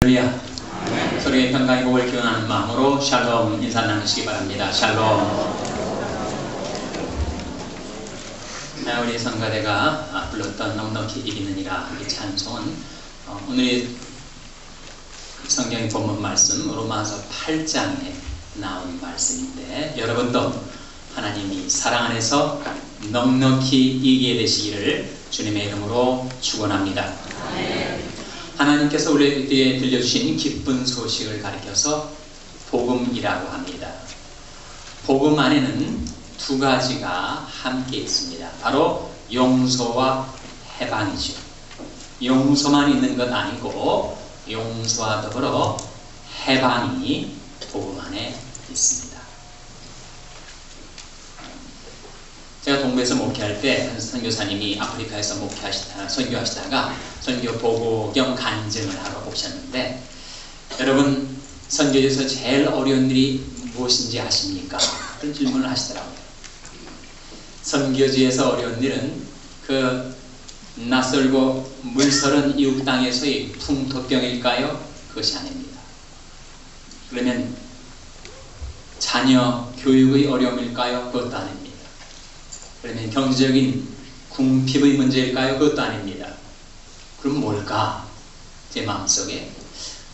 할렐루야. 서로의 평강의 복을 기원하는 마음으로 샬롬 인사 나누시기 바랍니다. 샬롬. 우리 성가대가 불렀던 넉넉히 이기느니라 이 찬송은 오늘의 성경의 본문 말씀 로마서 8장에 나온 말씀인데, 여러분도 하나님이 사랑 안에서 넉넉히 이기게 되시기를 주님의 이름으로 축원합니다. 하나님께서 우리에게 들려주신 기쁜 소식을 가리켜서 복음이라고 합니다. 복음 안에는 두 가지가 함께 있습니다. 바로 용서와 해방이죠. 용서만 있는 것 아니고 용서와 더불어 해방이 복음 안에 있습니다. 제가 동부에서 목회할 때 한 선교사님이 아프리카에서 선교하시다가 선교 보고 겸 간증을 하러 오셨는데, 여러분 선교에서 제일 어려운 일이 무엇인지 아십니까? 그런 질문을 하시더라고요. 선교지에서 어려운 일은 그 낯설고 물서른 이웃 땅에서의 풍토병일까요? 그것이 아닙니다. 그러면 자녀 교육의 어려움일까요? 그것도 아닙니다. 그러면 경제적인 궁핍의 문제일까요? 그것도 아닙니다. 그럼 뭘까? 제 마음속에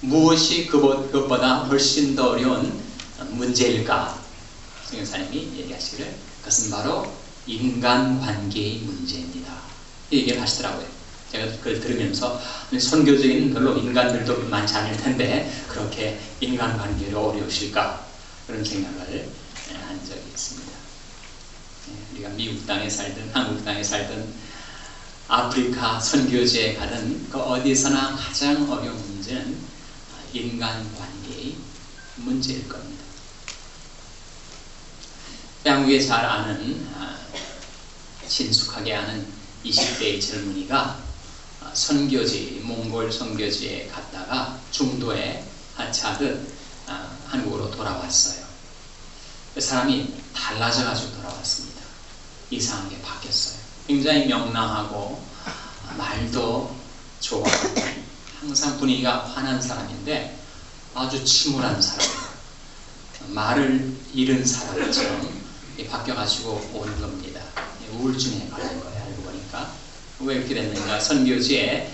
무엇이 그것보다 훨씬 더 어려운 문제일까? 성경사님이 얘기하시기를 그것은 바로 인간관계의 문제입니다. 이 얘기를 하시더라고요. 제가 그걸 들으면서 선교적인 별로 인간들도 많지 않을 텐데 그렇게 인간관계로 어려우실까? 그런 생각을 한 적이 있습니다. 우리가 미국 땅에 살든 한국 땅에 살든 아프리카 선교지에 가든 그 어디서나 가장 어려운 문제는 인간관계의 문제일 겁니다. 한국에 잘 아는 친숙하게 아는 20대의 젊은이가 선교지 몽골 선교지에 갔다가 중도에 하차하듯 한국으로 돌아왔어요. 그 사람이 달라져가지고 돌아왔습니다. 이상하게 바뀌었어요. 굉장히 명랑하고 말도 좋아하고 항상 분위기가 환한 사람인데 아주 침울한 사람이에요. 말을 잃은 사람처럼 바뀌어가지고 오는 겁니다. 우울증에 걸린 거예요. 알고 보니까. 왜 이렇게 됐는가? 선교지에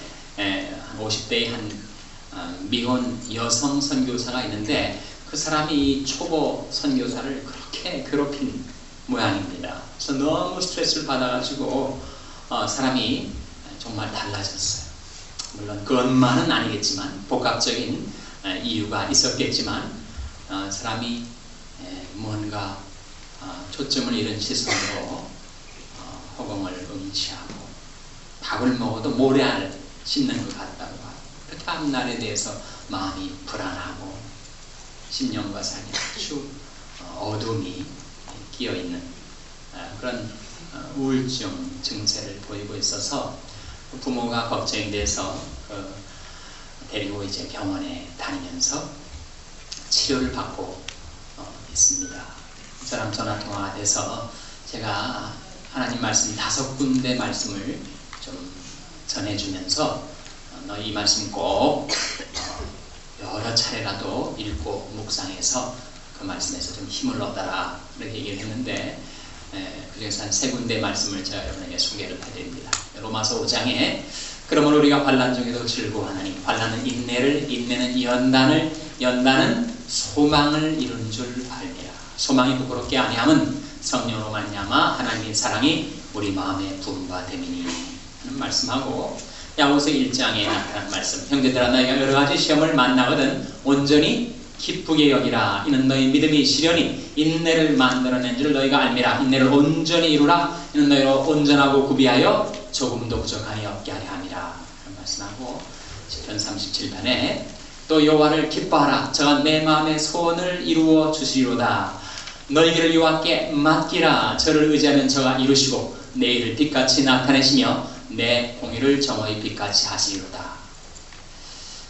50대의 한 미혼 여성 선교사가 있는데 그 사람이 이 초보 선교사를 그렇게 괴롭힌 모양입니다. 그래서 너무 스트레스를 받아가지고 사람이 정말 달라졌어요. 물론 그것만은 아니겠지만 복합적인 이유가 있었겠지만 사람이 뭔가 초점을 잃은 시선으로 허공을 응시하고 밥을 먹어도 모래알 씹는 것 같다고 하고, 그렇게 앞날에 대해서 마음이 불안하고 심령과 삶에 아주 어둠이 끼어있는 그런 우울증 증세를 보이고 있어서 부모가 걱정이 돼서 데리고 이제 병원에 다니면서 치료를 받고 있습니다. 저랑 전화 통화가 돼서 제가 하나님 말씀 5군데 말씀을 좀 전해주면서 너 이 말씀 꼭 여러 차례라도 읽고 묵상해서 그 말씀에서 좀 힘을 얻어라, 그렇게 얘기를 했는데 그중에서 한 3군데 말씀을 제가 여러분에게 소개를 해드립니다. 로마서 5장에 그러므로 우리가 환난 중에도 즐거워하나니 환난은 인내를, 인내는 연단을, 연단은 소망을 이룬 줄 알미라. 소망이 부끄럽게 아니함은 성령으로 말미암아 하나님의 사랑이 우리 마음에 부음과 됨이니 하는 말씀하고, 야고보서 1장에 나타난 말씀, 형제들아 너희가 여러 가지 시험을 만나거든 온전히 기쁘게 여기라. 이는 너희 믿음이 시련이 인내를 만들어낸 줄 너희가 알미라. 인내를 온전히 이루라. 이는 너희로 온전하고 구비하여 조금도 부족함이 없게 하려 함이라. 그런 말씀하고, 시편 37편에 또 여호와를 기뻐하라. 저가 내 마음의 소원을 이루어 주시리로다. 너희 길을 여호와께 맡기라. 저를 의지하면 저가 이루시고 내 일을 빛같이 나타내시며 내 공의를 정오의 빛같이 하시리로다.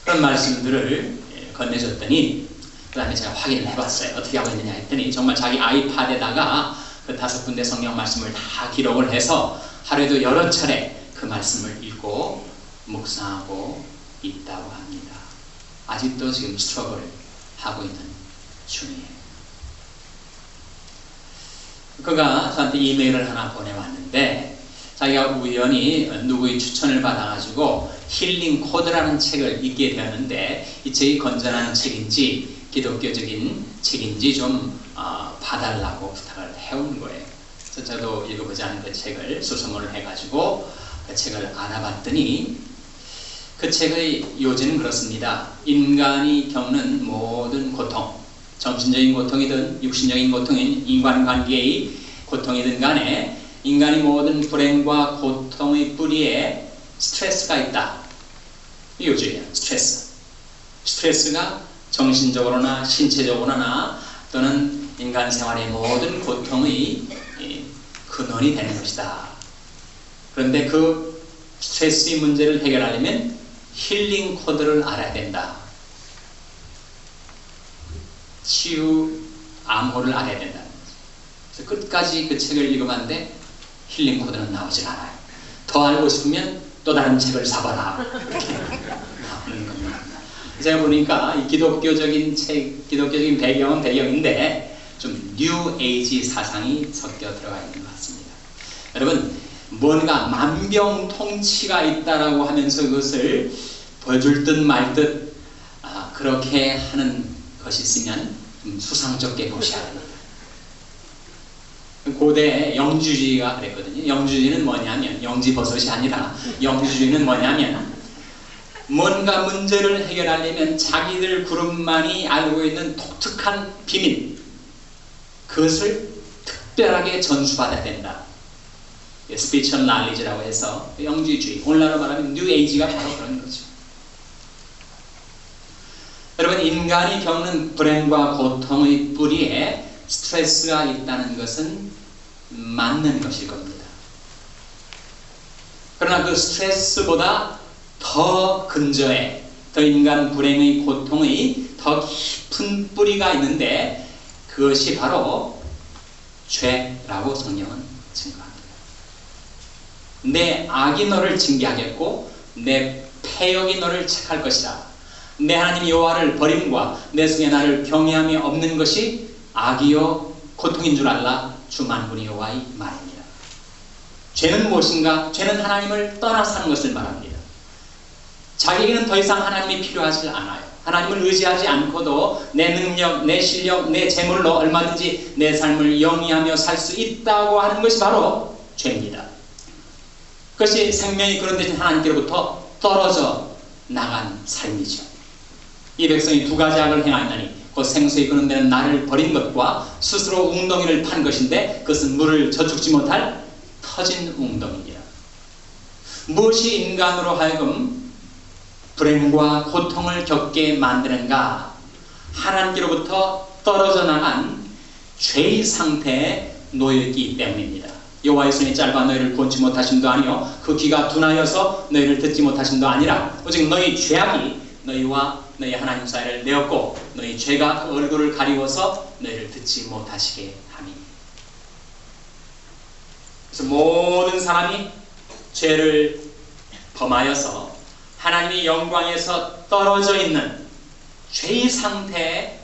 그런 말씀들을 건네줬더니 그 다음에 제가 확인을 해봤어요. 어떻게 하고 있느냐 했더니 정말 자기 아이팟에다가 그 5군데 성경 말씀을 다 기록을 해서 하루에도 여러 차례 그 말씀을 읽고 묵상하고 있다고 합니다. 아직도 지금 스트러글 하고 있는 중이에요. 그가 저한테 이메일을 하나 보내왔는데 자기가 우연히 누구의 추천을 받아가지고 힐링 코드라는 책을 읽게 되었는데 이 책이 건전한 책인지 기독교적인 책인지 좀 봐달라고 부탁을 해온 거예요. 그래서 저도 읽어보지 않은 그 책을 수소문을 해가지고 그 책을 알아봤더니 그 책의 요지는 그렇습니다. 인간이 겪는 모든 고통, 정신적인 고통이든 육신적인 고통인 인간관계의 고통이든 간에 인간이 모든 불행과 고통의 뿌리에 스트레스가 있다. 이 요지예요. 스트레스가 정신적으로나 신체적으로나 또는 인간 생활의 모든 고통의 근원이 되는 것이다. 그런데 그 스트레스의 문제를 해결하려면 힐링 코드를 알아야 된다. 치유 암호를 알아야 된다. 그래서 끝까지 그 책을 읽어봤는데 힐링 코드는 나오질 않아요. 더 알고 싶으면 또 다른 책을 사봐라. 이렇게 나오는 겁니다. 제가 보니까 이 기독교적인 책, 기독교적인 배경은 배경인데 좀 뉴 에이지 사상이 섞여 들어가 있는 것 같습니다. 여러분, 뭔가 만병통치가 있다라고 하면서 그것을 보여줄 듯 말 듯 그렇게 하는 것이 있으면 좀 수상쩍게 보셔야 합니다. 고대 영주주의가 그랬거든요. 영주주의는 뭐냐면, 영지버섯이 아니라 영주주의는 뭐냐면 뭔가 문제를 해결하려면 자기들 그룹만이 알고 있는 독특한 비밀, 그것을 특별하게 전수받아야 된다. 스피처 날리지라고 해서 영주주의, 오늘날로 말하면 뉴 에이지가 바로 그런 거죠. 여러분, 인간이 겪는 불행과 고통의 뿌리에 스트레스가 있다는 것은 맞는 것일 겁니다. 그러나 그 스트레스보다 더 근저에, 더 인간 불행의 고통의 더 깊은 뿌리가 있는데 그것이 바로 죄라고 성경은 증거합니다. 내 악이 너를 징계하겠고 내 패역이 너를 책할 것이다. 내 하나님 여호와를 버림과 내 속에 나를 경외함이 없는 것이 악이요 고통인 줄 알라. 주 만군의 여호와의 말입니다. 죄는 무엇인가? 죄는 하나님을 떠나 사는 것을 말합니다. 자기에게는 더 이상 하나님이 필요하지 않아요. 하나님을 의지하지 않고도 내 능력, 내 실력, 내 재물로 얼마든지 내 삶을 영위하며 살 수 있다고 하는 것이 바로 죄입니다. 그것이 생명이 그런 대신 하나님께로부터 떨어져 나간 삶이죠. 이 백성이 두 가지 악을 행하였나니 곧 생수에 그는 데는 나를 버린 것과 스스로 웅덩이를 판 것인데 그것은 물을 저축지 못할 터진 웅덩이니라. 무엇이 인간으로 하여금 불행과 고통을 겪게 만드는가? 하나님께로부터 떨어져 나간 죄의 상태에 놓여있기 때문입니다. 여호와의 손이 짧아 너희를 본치 못하심도 아니요 그 귀가 둔하여서 너희를 듣지 못하심도 아니라 오직 너희 죄악이 너희와 너희 하나님 사이를 내었고 너희 죄가 그 얼굴을 가리워서 너희를 듣지 못하시게 하니. 그래서 모든 사람이 죄를 범하여서 하나님의 영광에서 떨어져 있는 죄의 상태에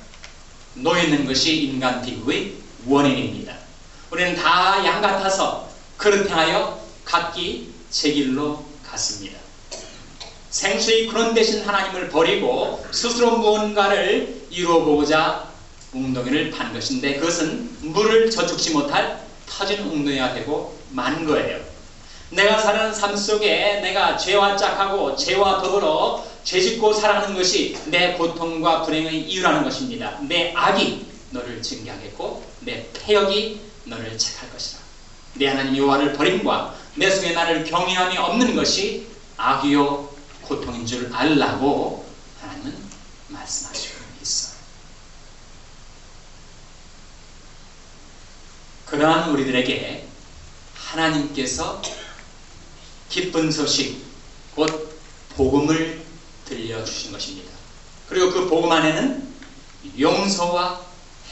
놓이는 것이 인간 피부의 원인입니다. 우리는 다 양 같아서 그릇 행하여 각기 제 길로 갔습니다. 생수의 근원 대신 하나님을 버리고 스스로 무언가를 이루어보고자 웅덩이를 판 것인데 그것은 물을 저축지 못할 터진 웅덩이가 되고 만 거예요. 내가 사는 삶 속에 내가 죄와 짝하고 죄와 더불어 죄짓고 살아가는 것이 내 고통과 불행의 이유라는 것입니다. 내 악이 너를 징계하겠고 내 패역이 너를 책할 것이다. 내 하나님 여호와를 버림과 내 속에 나를 경외함이 없는 것이 악이요 고통인 줄 알라고 하나님은 말씀하시고 있어요. 그러한 우리들에게 하나님께서 기쁜 소식, 곧 복음을 들려주신 것입니다. 그리고 그 복음 안에는 용서와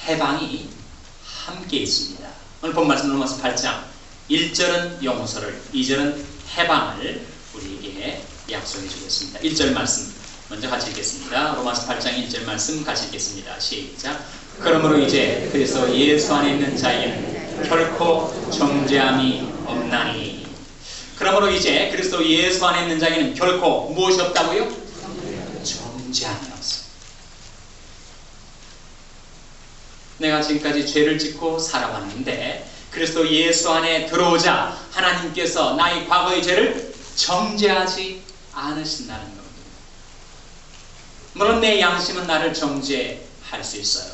해방이 함께 있습니다. 오늘 본 말씀 로마서 8장 1절은 용서를, 2절은 해방을 우리에게 약속해 주겠습니다. 1절 말씀 먼저 같이 읽겠습니다. 로마서 8장 1절 말씀 같이 읽겠습니다. 시작. 그러므로 이제 그리스도 예수 안에 있는 자에게는 결코 정죄함이 없나니. 그러므로 이제 그리스도 예수 안에 있는 자에게는 결코 무엇이 없다고요? 정죄함이 없어요. 내가 지금까지 죄를 짓고 살아왔는데 그리스도 예수 안에 들어오자 하나님께서 나의 과거의 죄를 정죄하지 않으신다는 겁니다. 물론 내 양심은 나를 정죄할 수 있어요.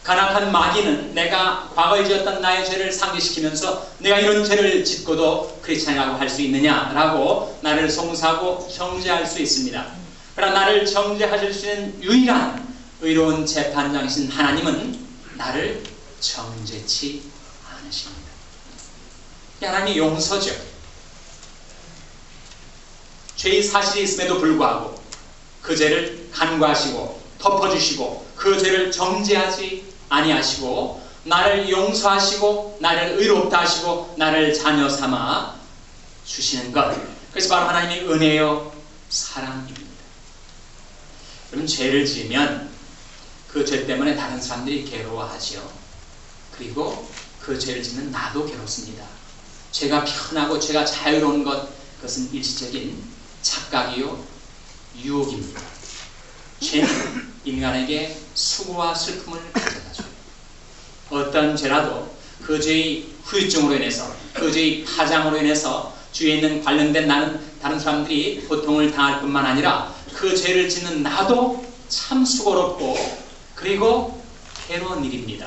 간악한 마귀는 내가 과거에 지었던 나의 죄를 상기시키면서 내가 이런 죄를 짓고도 크리스찬이라고 할 수 있느냐라고 나를 송사하고 정죄할 수 있습니다. 그러나 나를 정죄하실 수 있는 유일한 의로운 재판장이신 하나님은 나를 정죄치 않으십니다. 하나님이 용서죠. 죄의 사실이 있음에도 불구하고 그 죄를 간과하시고 덮어주시고 그 죄를 정죄하지 아니하시고 나를 용서하시고 나를 의롭다 하시고 나를 자녀 삼아 주시는 것, 그래서 바로 하나님의 은혜요 사랑입니다. 여러분, 죄를 지으면 그 죄 때문에 다른 사람들이 괴로워하죠. 그리고 그 죄를 짓는 나도 괴롭습니다. 죄가 편하고 죄가 자유로운 것, 그것은 일시적인 착각이요 유혹입니다. 죄는 인간에게 수고와 슬픔을 가져다줘요. 어떤 죄라도 그 죄의 후유증으로 인해서, 그 죄의 파장으로 인해서 주위에 있는 관련된 다른 사람들이 고통을 당할 뿐만 아니라 그 죄를 짓는 나도 참 수고롭고 그리고 괴로운 일입니다.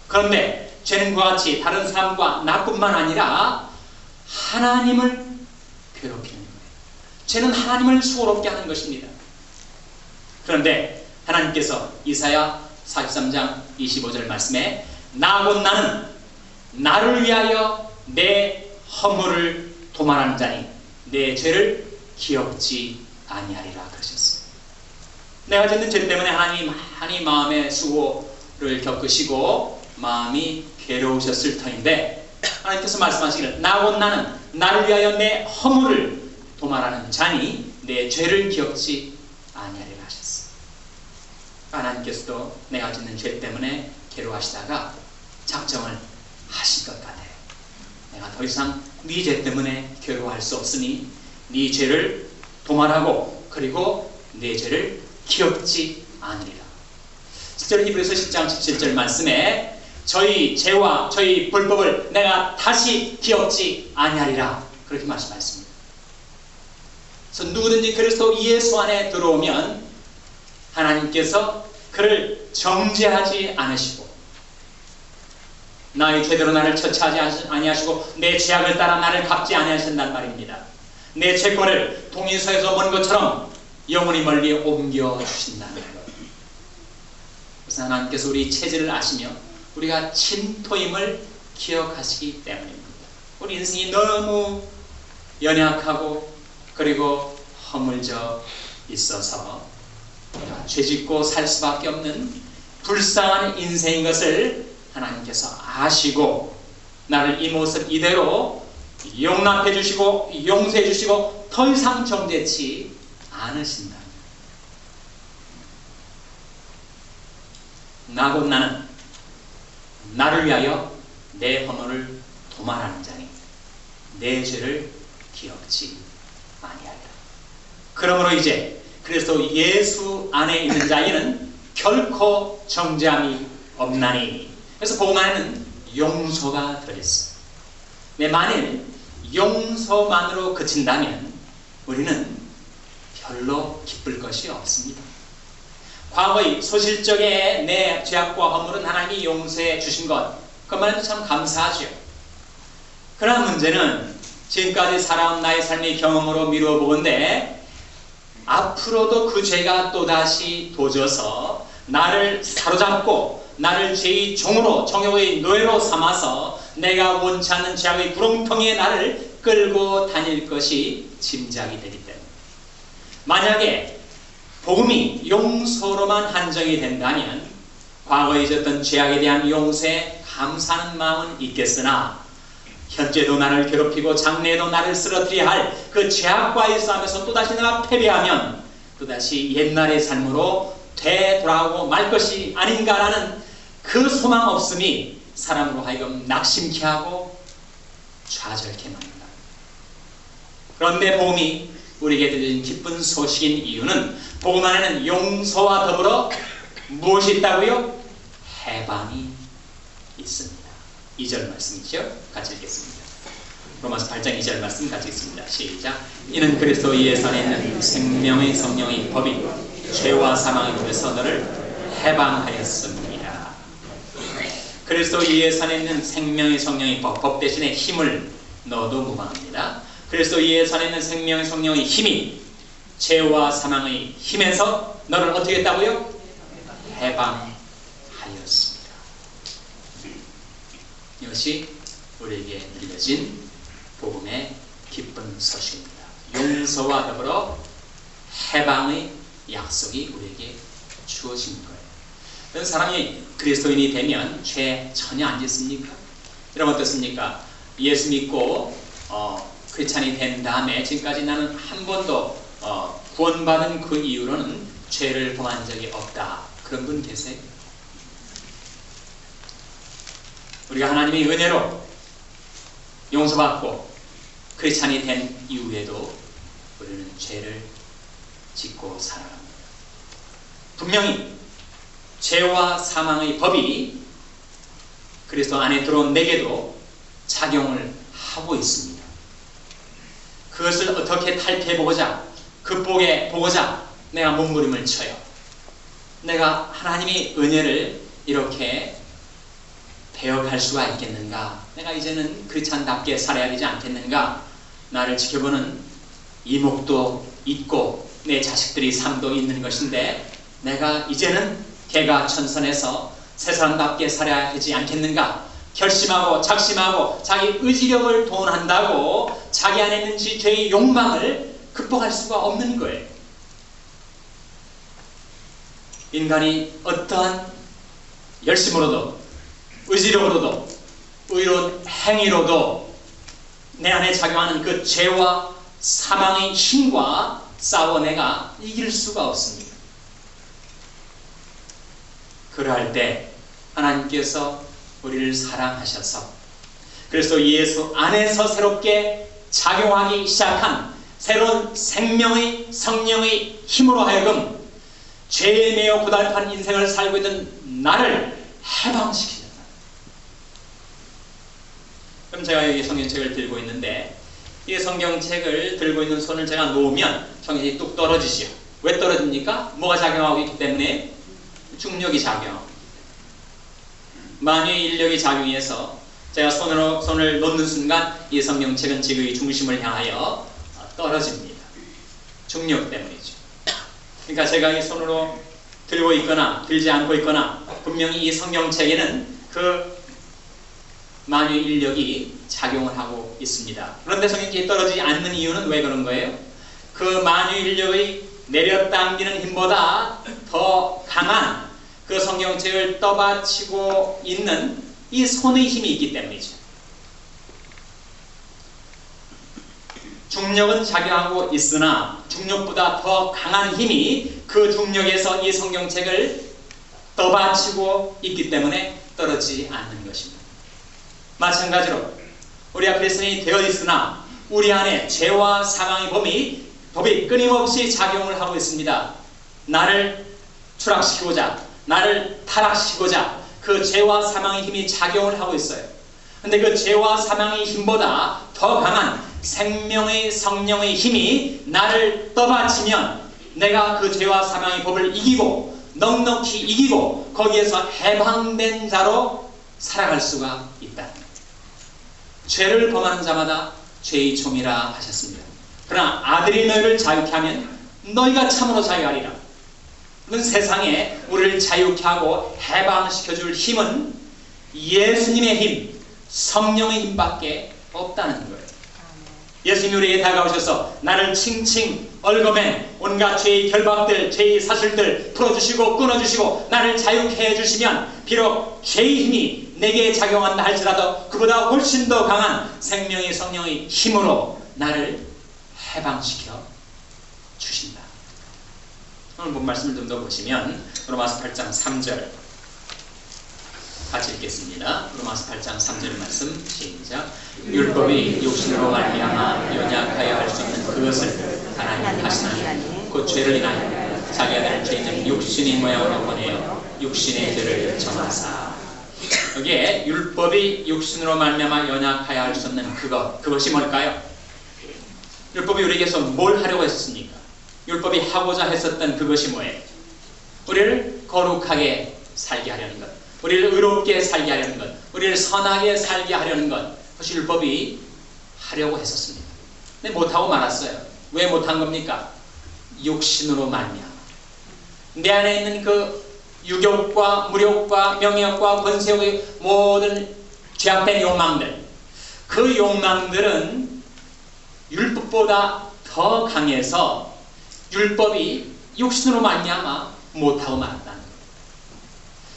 그런데 죄는 그와 같이 다른 사람과 나뿐만 아니라 하나님을 괴롭히는 거예요. 죄는 하나님을 수고롭게 하는 것입니다. 그런데 하나님께서 이사야 43장 25절 말씀에 나 곧 나는 나를 위하여 내 허물을 도말하는 자니 내 죄를 기억지 아니하리라 그러셨어요. 내가 짓는 죄 때문에 하나님이 많이 마음의 수고를 겪으시고 마음이 괴로우셨을 터인데 하나님께서 말씀하시기를 나 곧 나는 나를 위하여 내 허물을 도말하는 자니 내 죄를 기억지 아니하리라 하셨어요. 하나님께서도 내가 짓는 죄 때문에 괴로워하시다가 작정을 하신 것 같아요. 내가 더 이상 네 죄 때문에 괴로워할 수 없으니 네 죄를 도말하고 그리고 네 죄를 기억지 않으리라. 실제로 히브리서 10장 17절 말씀에 저희 죄와 저희 불법을 내가 다시 기억지 아니하리라 그렇게 말씀하셨습니다. 그래서 누구든지 그리스도 예수 안에 들어오면 하나님께서 그를 정죄하지 않으시고 나의 죄대로 나를 처치하지 아니하시고 내 죄악을 따라 나를 갚지 아니하신단 말입니다. 내 죄권을 동인서에서 본 것처럼 영원히 멀리 옮겨주신다는 것. 그래서 하나님께서 우리 체질을 아시며 우리가 진토임을 기억하시기 때문입니다. 우리 인생이 너무 연약하고 그리고 허물져 있어서 죄짓고 살 수밖에 없는 불쌍한 인생인 것을 하나님께서 아시고 나를 이 모습 이대로 용납해 주시고 용서해 주시고 더 이상 정죄치 않으신다. 나 곧 나는 나를 위하여 내 허물을 도말하는 자니 내 죄를 기억지 아니하리라. 그러므로 이제 그리스도 예수 안에 있는 자에게는 결코 정죄함이 없나니. 그래서 복음 안에는 용서가 들어있어요. 만일 용서만으로 그친다면 우리는 별로 기쁠 것이 없습니다. 과거의 소실적의 내 죄악과 허물은 하나님이 용서해 주신 것, 그것만 해도 참 감사하죠. 그러나 문제는 지금까지 살아온 나의 삶의 경험으로 미루어 보건대 앞으로도 그 죄가 또다시 도져서 나를 사로잡고 나를 죄의 종으로 정욕의 노예로 삼아서 내가 원치 않는 죄악의 구렁텅이에 나를 끌고 다닐 것이 짐작이 되기 때문에 만약에 복음이 용서로만 한정이 된다면 과거에 있었던 죄악에 대한 용서에 감사하는 마음은 있겠으나 현재도 나를 괴롭히고 장래에도 나를 쓰러뜨려야 할 그 죄악과의 싸움에서 또다시 내가 패배하면 또다시 옛날의 삶으로 되돌아오고 말 것이 아닌가라는 그 소망 없음이 사람으로 하여금 낙심케 하고 좌절케 만든다. 그런데 복음이 우리에게 들린 기쁜 소식인 이유는 복음 안에는 용서와 더불어 무엇이 있다고요? 해방이 있습니다. 2절 말씀이죠. 같이 읽겠습니다. 로마서 8장 2절 말씀 같이 읽습니다. 시작. 이는 그리스도 예수 안에 있는 생명의 성령의 법이 죄와 사망의 법에서 너를 해방하였습니다. 그리스도 예수 안에 있는 생명의 성령의 법 대신에 힘을 넣어도 무방합니다. 그리스도 예수 안에 있는 생명의 성령의 힘이 죄와 사망의 힘에서 너를 어떻게 했다고요? 해방하였습니다. 이것이 우리에게 들려진 복음의 기쁜 소식입니다. 용서와 더불어 해방의 약속이 우리에게 주어진 거예요. 사람이 그리스도인이 되면 죄 전혀 안 짓습니까? 여러분 어떻습니까? 예수 믿고 크리스찬이 된 다음에 지금까지 나는 한 번도 구원받은 그 이후로는 죄를 범한 적이 없다. 그런 분 계세요? 우리가 하나님의 은혜로 용서받고 크리스찬이 된 이후에도 우리는 죄를 짓고 살아갑니다. 분명히 죄와 사망의 법이 그리스도 안에 들어온 내게도 작용을 하고 있습니다. 그것을 어떻게 탈피해보고자, 극복해보고자 내가 몸부림을 쳐요. 내가 하나님의 은혜를 이렇게 배워갈 수가 있겠는가? 내가 이제는 크리스찬답게 살아야 되지 않겠는가? 나를 지켜보는 이목도 있고 내 자식들이 삶도 있는 것인데 내가 이제는 개가천선해서 새 사람답게 살아야 되지 않겠는가? 결심하고 작심하고 자기 의지력을 동원한다고 자기 안에 있는 죄의 욕망을 극복할 수가 없는 거예요. 인간이 어떠한 열심으로도 의지력으로도 의로운 행위로도 내 안에 작용하는 그 죄와 사망의 힘과 싸워 내가 이길 수가 없습니다. 그러할 때 하나님께서 우리를 사랑하셔서 그래서 예수 안에서 새롭게 작용하기 시작한 새로운 생명의 성령의 힘으로 하여금 죄에 매여 고달픈 인생을 살고 있는 나를 해방시키셨다. 그럼 제가 여기 성경책을 들고 있는데 이 성경책을 들고 있는 손을 제가 놓으면 성경책이 뚝 떨어지죠. 왜 떨어집니까? 뭐가 작용하고 있기 때문에? 중력이 작용하고 만유의 인력이 작용해서 제가 손을 놓는 순간 이 성경책은 지구의 중심을 향하여 떨어집니다. 중력 때문이죠. 그러니까 제가 이 손으로 들고 있거나 들지 않고 있거나 분명히 이 성경책에는 그 만유의 인력이 작용을 하고 있습니다. 그런데 성경책이 떨어지지 않는 이유는 왜 그런 거예요? 그 만유의 인력의 내려당기는 힘보다 더 강한 그 성경책을 떠받치고 있는 이 손의 힘이 있기 때문이죠. 중력은 작용하고 있으나 중력보다 더 강한 힘이 그 중력에서 이 성경책을 떠받치고 있기 때문에 떨어지지 않는 것입니다. 마찬가지로 우리가 그리스도인이 되어 있으나 우리 안에 죄와 사망의 법이 끊임없이 작용을 하고 있습니다. 나를 추락시키고자 나를 타락시키고자 그 죄와 사망의 힘이 작용을 하고 있어요. 그런데 그 죄와 사망의 힘보다 더 강한 생명의 성령의 힘이 나를 떠받치면 내가 그 죄와 사망의 법을 이기고 넉넉히 이기고 거기에서 해방된 자로 살아갈 수가 있다. 죄를 범하는 자마다 죄의 종이라 하셨습니다. 그러나 아들이 너희를 자유케 하면 너희가 참으로 자유하리라. 세상에 우리를 자유케 하고 해방시켜줄 힘은 예수님의 힘, 성령의 힘밖에 없다는 거예요. 예수님이 우리에게 다가오셔서 나를 칭칭 얽어맨 온갖 죄의 결박들, 죄의 사슬들 풀어주시고 끊어주시고 나를 자유케 해주시면 비록 죄의 힘이 내게 작용한다 할지라도 그보다 훨씬 더 강한 생명의 성령의 힘으로 나를 해방시켜 주신다. 오늘 본 말씀을 좀 더 보시면 로마서 8장 3절 같이 읽겠습니다. 로마서 8장 3절 말씀 시작. 율법이 육신으로 말미암아 연약하여 할 수 없는 그것을 하나님 하시나니 곧 죄를 인하여 자기 아들을 죄 있는 육신의 모양으로 보내어 육신의 죄를 정하사. 여기에 율법이 육신으로 말미암아 연약하여 할 수 없는 그것이 뭘까요? 율법이 우리에게서 뭘 하려고 했습니까? 율법이 하고자 했었던 그것이 뭐예요? 우리를 거룩하게 살게 하려는 것, 우리를 의롭게 살게 하려는 것, 우리를 선하게 살게 하려는 것, 그것이 율법이 하려고 했었습니다. 근데 못하고 말았어요. 왜 못한 겁니까? 육신으로 말미암아. 내 안에 있는 그 유욕과 무력과 명예욕과 권세욕의 모든 죄악된 욕망들, 그 욕망들은 율법보다 더 강해서 율법이 육신으로 말미암아 못하고 말았다는 거예요.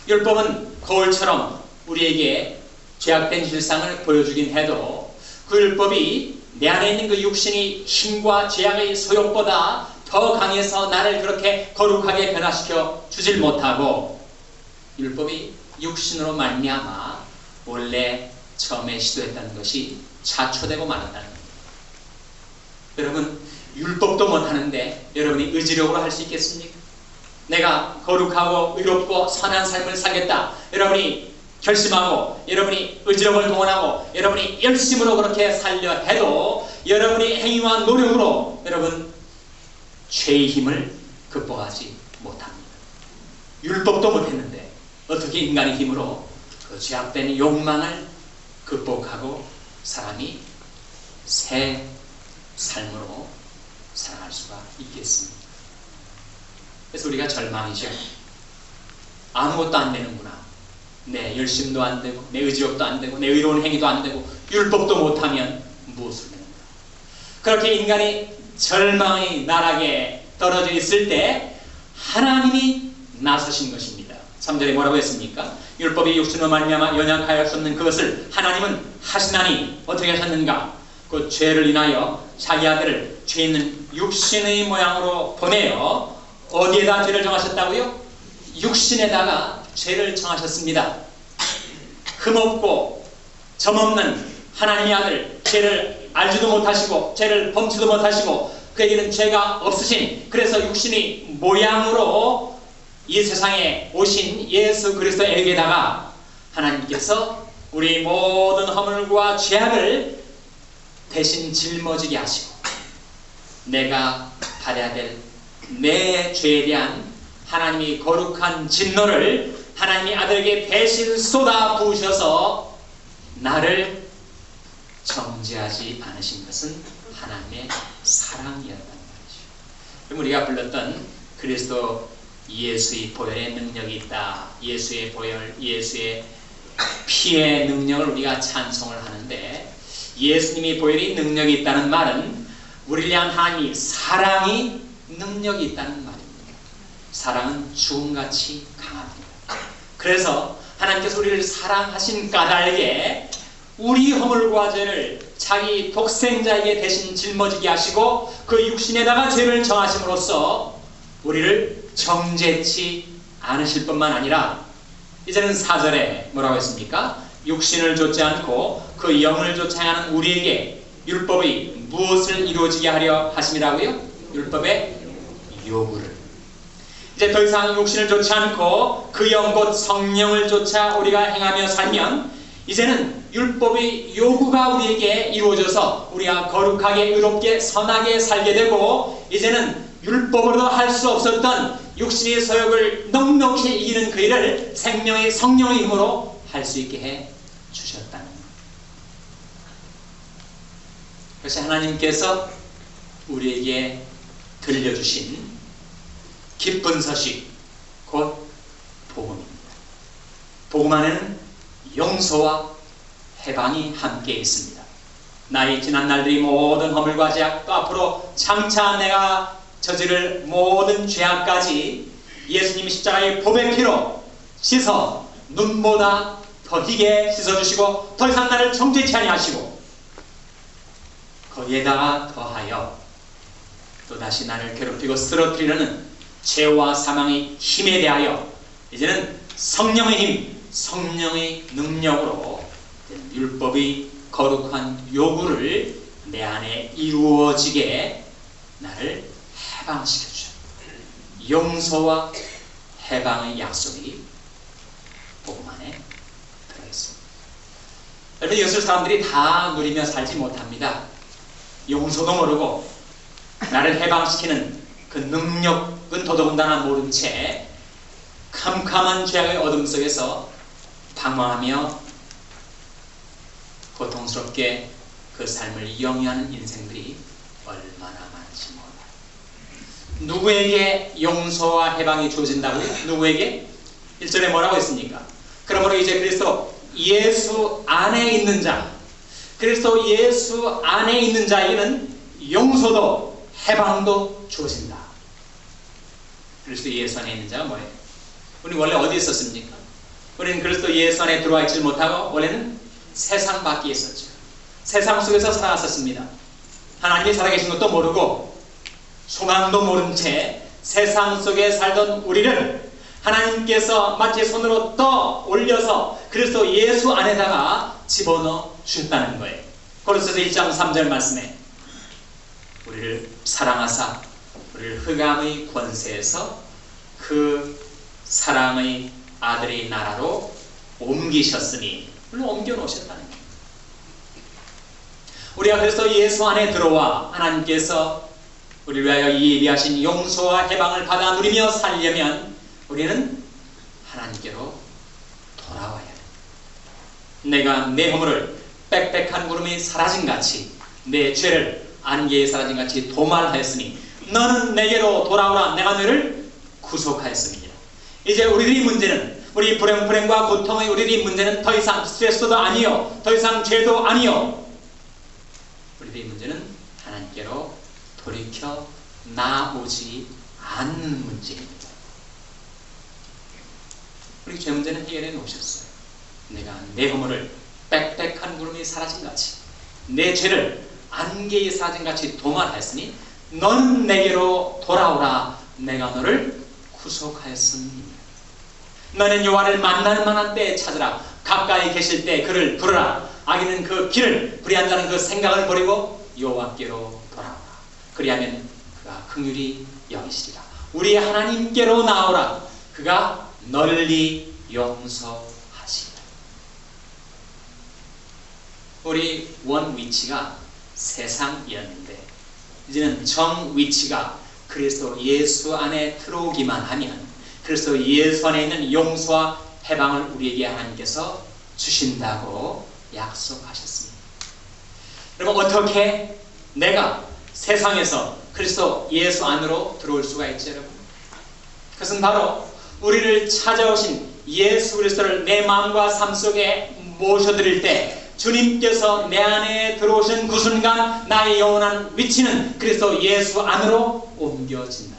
율법은 거울처럼 우리에게 죄악된 실상을 보여주긴 해도 그 율법이 내 안에 있는 그 육신의 힘과 죄악의 소욕보다 더 강해서 나를 그렇게 거룩하게 변화시켜 주질 못하고, 율법이 육신으로 말미암아 원래 처음에 시도했다는 것이 자초되고 말았다는 겁니다. 여러분, 율법도 못하는데 여러분이 의지력으로 할 수 있겠습니까? 내가 거룩하고 의롭고 선한 삶을 살겠다, 여러분이 결심하고 여러분이 의지력을 동원하고 여러분이 열심으로 그렇게 살려 해도 여러분이 행위와 노력으로 여러분 죄의 힘을 극복하지 못합니다. 율법도 못했는데 어떻게 인간의 힘으로 그 죄악된 욕망을 극복하고 사람이 새 삶으로 살아갈 수가 있겠습니다. 그래서 우리가 절망이죠. 아무것도 안 되는구나. 내 열심도 안 되고 내 의지력도 안 되고 내 의로운 행위도 안 되고 율법도 못하면 무엇을 되는가. 그렇게 인간이 절망의 나락에 떨어져 있을 때 하나님이 나서신 것입니다. 3절에 뭐라고 했습니까? 율법이 육신으로 말미암아 연약하여 수 없는 그것을 하나님은 하시나니 어떻게 하셨는가? 그 죄를 인하여 자기 아들을 죄 있는 육신의 모양으로 보내어 어디에다 죄를 정하셨다고요? 육신에다가 죄를 정하셨습니다. 흠없고 점없는 하나님의 아들, 죄를 알지도 못하시고 죄를 범치도 못하시고 그에게는 죄가 없으신, 그래서 육신의 모양으로 이 세상에 오신 예수 그리스도에게다가 하나님께서 우리 모든 허물과 죄악을 대신 짊어지게 하시고 내가 받아야 될 내 죄에 대한 하나님이 거룩한 진노를 하나님이 아들에게 대신 쏟아 부으셔서 나를 정죄하지 않으신 것은 하나님의 사랑이었단 말이죠. 그럼 우리가 불렀던 그리스도 예수의 보혈의 능력이 있다, 예수의 보혈, 예수의 피의 능력을 우리가 찬송을 하는데, 예수님이 보혈이 능력이 있다는 말은 우리를 향한 하나님의 사랑이 능력이 있다는 말입니다. 사랑은 죽음같이 강합니다. 그래서 하나님께서 우리를 사랑하신 까닭에 우리 허물과 죄를 자기 독생자에게 대신 짊어지게 하시고 그 육신에다가 죄를 정하심으로써 우리를 정죄치 않으실 뿐만 아니라 이제는 4절에 뭐라고 했습니까? 육신을 좇지 않고 그 영을 좇아 행하는 우리에게 율법이 무엇을 이루어지게 하려 하심이라고요? 율법의 요구를. 이제 더 이상 육신을 좇지 않고 그 영 곧 성령을 좇아 우리가 행하며 살면 이제는 율법의 요구가 우리에게 이루어져서 우리가 거룩하게 의롭게 선하게 살게 되고, 이제는 율법으로도 할 수 없었던 육신의 소욕을 넉넉히 이기는 그 일을 생명의 성령의 힘으로 할 수 있게 해 주셨다는 것. 그래서 하나님께서 우리에게 들려주신 기쁜 소식, 곧 복음입니다. 복음 안에는 용서와 해방이 함께 있습니다. 나의 지난 날들이 모든 허물과 죄악, 또 앞으로 장차 내가 저지를 모든 죄악까지 예수님이 십자가의 보배 피로 씻어 눈보다 더 희게 씻어주시고 더 이상 나를 정죄치 아니하시고 거기에다가 더하여 또다시 나를 괴롭히고 쓰러뜨리려는 죄와 사망의 힘에 대하여 이제는 성령의 힘, 성령의 능력으로 율법의 거룩한 요구를 내 안에 이루어지게 나를 해방시켜 주셔. 용서와 해방의 약속이 복음 안에 들어있습니다. 여러분, 이것을 사람들이 다 누리며 살지 못합니다. 용서도 모르고 나를 해방시키는 그 능력은 더더군다나 모른 채 캄캄한 죄악의 어둠 속에서 방황하며 고통스럽게 그 삶을 영위하는 인생들이 얼마나 많지 몰라요. 누구에게 용서와 해방이 주어진다고요? 누구에게? 1절에 뭐라고 했습니까? 그러므로 이제 그리스도 예수 안에 있는 자, 그리스도 예수 안에 있는 자에게는 용서도 해방도 주어진다. 그리스도 예수 안에 있는 자가 뭐예요? 우리 원래 어디 있었습니까? 우리는 그리스도 예수 안에 들어와 있지 못하고 원래는 세상 밖에 있었죠. 세상 속에서 살아왔었습니다. 하나님이 살아계신 것도 모르고 소망도 모른 채 세상 속에 살던 우리를 하나님께서 마치 손으로 떠 올려서 그리스도 예수 안에다가 집어넣어 주셨다는 거예요. 고린도서 1장 3절 말씀에 우리를 사랑하사 우리를 흑암의 권세에서 그 사랑의 아들의 나라로 옮기셨으니, 물론 옮겨 놓으셨다는 거예요. 우리가 그래서 예수 안에 들어와 하나님께서 우리를 위하여 예비하신 용서와 해방을 받아 누리며 살려면 우리는 하나님께로 돌아와야 돼. 내가 내 허물을 빽빽한 구름이 사라진 같이 내 죄를 안개에 사라진 같이 도말하였으니 너는 내게로 돌아오라. 내가 너를 구속하였습니다. 이제 우리들의 문제는, 우리 불행과 고통의 우리들의 문제는 더 이상 스트레스도 아니요, 더 이상 죄도 아니요, 우리들의 문제는 하나님께로 돌이켜 나오지 않는 문제입니다. 우리 죄 문제는 해결해 놓으셨어요. 내가 내 허물을 빽빽한 구름이 사라진 같이 내 죄를 안개에 사라진 같이 도말하였으니 너는 내게로 돌아오라. 내가 너를 구속하였습니다. 너는 여호와를 만날 만한 때에 찾으라. 가까이 계실 때 그를 부르라. 악인은 그 길을 불의한다는 그 생각을 버리고 여호와께로 돌아오라. 그리하면 그가 긍휼히 여기시리라. 우리 하나님께로 나오라. 그가 널리 용서하시리라. 우리 원 위치가 세상이었는데 이제는 정 위치가 그리스도 예수 안에 들어오기만 하면 그리스도 예수 안에 있는 용서와 해방을 우리에게 하나님께서 주신다고 약속하셨습니다. 여러분, 어떻게 내가 세상에서 그리스도 예수 안으로 들어올 수가 있죠, 여러분? 그것은 바로 우리를 찾아오신 예수 그리스도를 내 마음과 삶 속에 모셔드릴 때 주님께서 내 안에 들어오신 그 순간 나의 영원한 위치는 그리스도 예수 안으로 옮겨진다.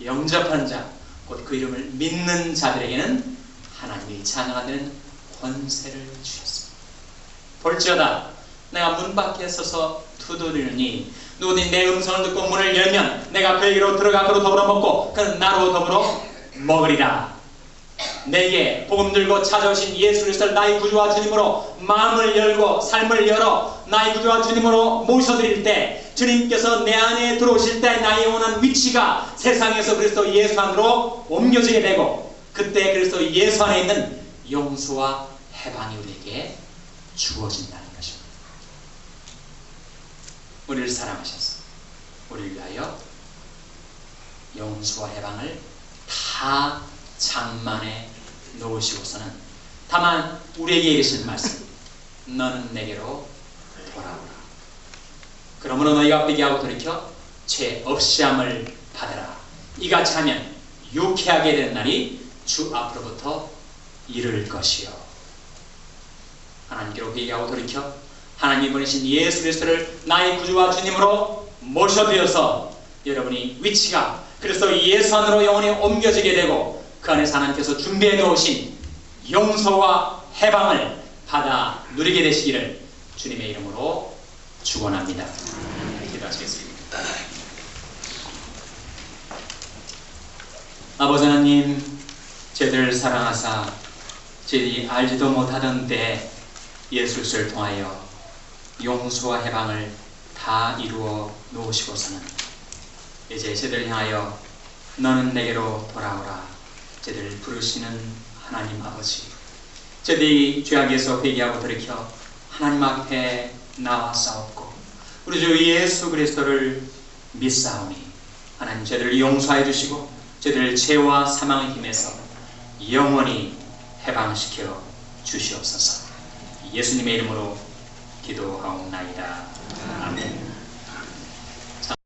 영접하는 자, 곧 그 이름을 믿는 자들에게는 하나님의 자녀가 되는 권세를 주셨습니다. 볼지어다 내가 문 밖에 서서 두드리니 누구든지 내 음성을 듣고 문을 열면 내가 그에게로 들어가 그로 더불어 먹고 그는 나로 더불어 먹으리라. 내게 복음 들고 찾아오신 예수 그리스도를 나의 구주와 주님으로 마음을 열고 삶을 열어 나의 구주와 주님으로 모셔드릴 때 주님께서 내 안에 들어오실 때 나의 원하는 위치가 세상에서 그리스도 예수 안으로 옮겨지게 되고 그때 그리스도 예수 안에 있는 용서와 해방이 우리에게 주어진다는 것입니다. 우리를 사랑하셔서 우리를 위하여 용서와 해방을 다 장만에 놓으시고서는 다만 우리에게 이르신 말씀, 너는 내게로 돌아오라. 그러므로 너희가 회개하고 돌이켜 죄 없이함을 받으라. 이같이 하면 유쾌하게 되는 날이 주 앞으로부터 이를 것이요. 하나님께로 회개하고 돌이켜 하나님이 보내신 예수 그리스도를 나의 구주와 주님으로 모셔드려서 여러분이 위치가 그리스도 예수 안으로 영원히 옮겨지게 되고 그 안에서 하나님께서 준비해 놓으신 용서와 해방을 받아 누리게 되시기를 주님의 이름으로 축원합니다. 기도하시겠습니다. 아버지 하나님, 저희들 사랑하사 저희들이 알지도 못하던 때 예수 그리스도를 통하여 용서와 해방을 다 이루어 놓으시고서는 이제 저희들을 향하여 너는 내게로 돌아오라 저희들을 부르시는 하나님 아버지, 저희들이 죄악에서 회개하고 돌이켜 하나님 앞에 나와 싸웠고 우리 주 예수 그리스도를 믿사오니 하나님 저희들을 용서해 주시고 저희들을 죄와 사망의 힘에서 영원히 해방시켜 주시옵소서. 예수님의 이름으로 기도하옵나이다. 아멘.